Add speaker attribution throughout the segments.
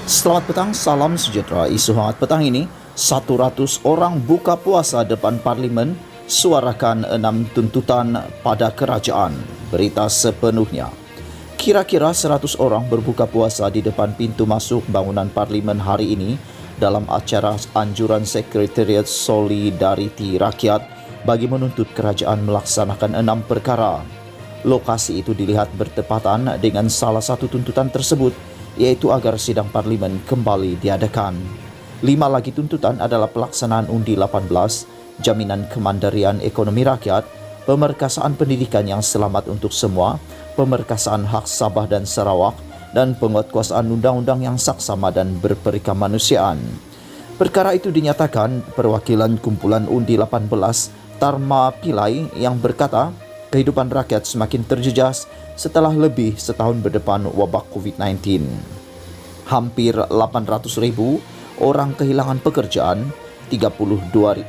Speaker 1: Selamat petang, salam sejahtera. Isu hangat petang ini, 100 orang buka puasa depan Parlimen suarakan 6 tuntutan pada kerajaan. Berita sepenuhnya. Kira-kira 100 orang berbuka puasa di depan pintu masuk bangunan Parlimen hari ini dalam acara anjuran Sekretariat Solidariti Rakyat bagi menuntut kerajaan melaksanakan 6 perkara. Lokasi itu dilihat bertepatan dengan salah satu tuntutan tersebut, iaitu agar sidang Parlimen kembali diadakan. 5 lagi tuntutan adalah pelaksanaan Undi 18, jaminan kemandirian ekonomi rakyat, pemerkasaan pendidikan yang selamat untuk semua, pemerkasaan hak Sabah dan Sarawak, dan penguatkuasaan undang-undang yang saksama dan berperikamanusiaan. Perkara itu dinyatakan perwakilan kumpulan Undi 18, Tarma Pillai, yang berkata, kehidupan rakyat semakin terjejas setelah lebih setahun berdepan wabak COVID-19. Hampir 800,000 orang kehilangan pekerjaan, 32,000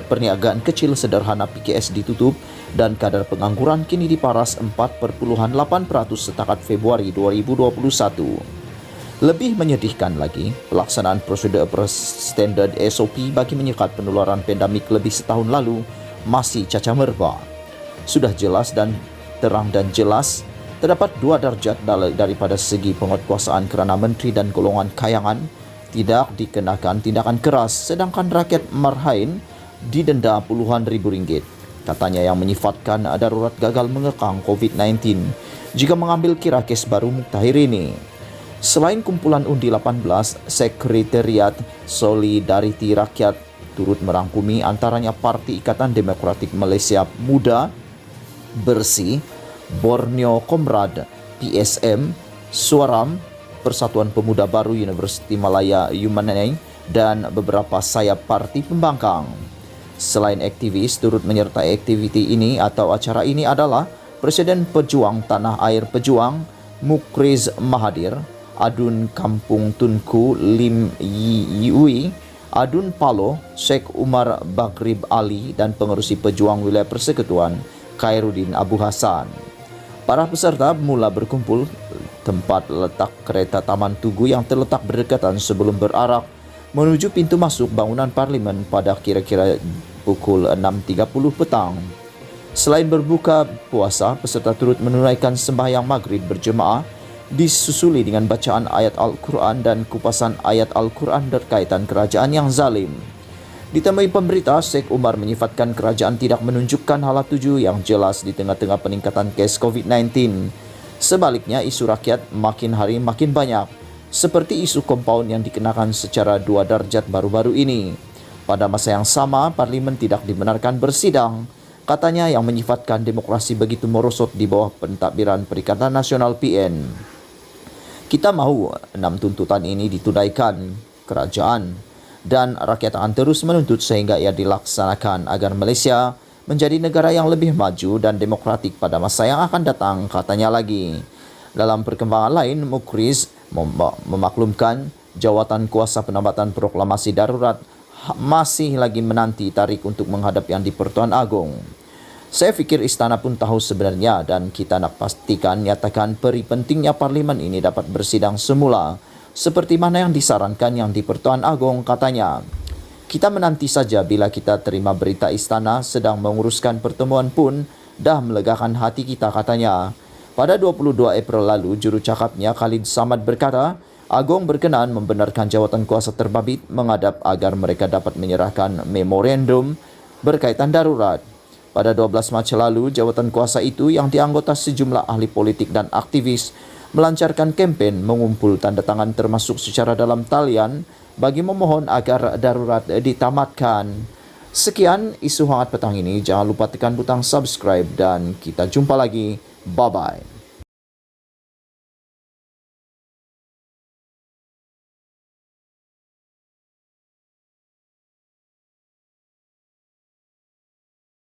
Speaker 1: perniagaan kecil sederhana PKS ditutup, dan kadar pengangguran kini diparas 4,8% setakat Februari 2021. Lebih menyedihkan lagi, pelaksanaan prosedur standard SOP bagi menyekat penularan pandemik lebih setahun lalu masih cacat merbak. Sudah jelas dan terang dan jelas, terdapat 2 darjat daripada segi penguatkuasaan kerana menteri dan golongan kayangan tidak dikenakan tindakan keras, sedangkan rakyat marhain didenda puluhan ribu ringgit. Katanya yang menyifatkan darurat gagal mengekang COVID-19 jika mengambil kira kes baru Muktahir ini. Selain kumpulan Undi 18, Sekretariat Solidariti Rakyat turut merangkumi antaranya Parti Ikatan Demokratik Malaysia Muda, Bersih, Borneo Komrad, PSM, Suaram, Persatuan Pemuda Baru Universiti Malaya Yumaneng, dan beberapa sayap parti pembangkang. Selain aktivis, turut menyertai aktiviti ini atau acara ini adalah Presiden Pejuang Tanah Air Pejuang, Mukriz Mahathir, Adun Kampung Tunku Lim Yui, Adun Palo, Sheikh Umar Baghrib Ali, dan pengerusi Pejuang Wilayah Persekutuan Khairuddin Abu Hassan. Para peserta mula berkumpul tempat letak kereta Taman Tugu yang terletak berdekatan sebelum berarak menuju pintu masuk bangunan Parlimen pada kira-kira pukul 6.30 petang. Selain berbuka puasa, peserta turut menunaikan sembahyang maghrib berjemaah disusuli dengan bacaan ayat Al-Quran dan kupasan ayat Al-Quran berkaitan kerajaan yang zalim. Ditemui pemberita, Sheikh Umar menyifatkan kerajaan tidak menunjukkan hala tuju yang jelas di tengah-tengah peningkatan kes COVID-19. Sebaliknya, isu rakyat makin hari makin banyak, seperti isu kompaun yang dikenakan secara 2 darjat baru-baru ini. Pada masa yang sama, Parlimen tidak dibenarkan bersidang. Katanya yang menyifatkan demokrasi begitu merosot di bawah pentadbiran Perikatan Nasional PN. Kita mahu 6 tuntutan ini ditunaikan kerajaan, dan rakyat akan terus menuntut sehingga ia dilaksanakan agar Malaysia menjadi negara yang lebih maju dan demokratik pada masa yang akan datang, katanya lagi. Dalam perkembangan lain, Mukriz memaklumkan jawatan kuasa penambatan proklamasi darurat masih lagi menanti tarik untuk menghadap Yang di-Pertuan Agong. Saya fikir istana pun tahu sebenarnya, dan kita nak pastikan nyatakan peri pentingnya Parlimen ini dapat bersidang semula seperti mana yang disarankan Yang di-Pertuan Agong, katanya. Kita menanti saja bila kita terima berita istana sedang menguruskan pertemuan pun dah melegakan hati kita, katanya. Pada 22 April lalu, jurucakapnya Khalid Samad berkata, Agong berkenan membenarkan jawatan kuasa terbabit menghadap agar mereka dapat menyerahkan memorandum berkaitan darurat. Pada 12 Mac lalu, jawatan kuasa itu yang dianggota sejumlah ahli politik dan aktivis melancarkan kempen mengumpul tanda tangan termasuk secara dalam talian bagi memohon agar darurat ditamatkan. Sekian isu hangat petang ini. Jangan lupa tekan butang subscribe dan kita jumpa lagi. Bye-bye.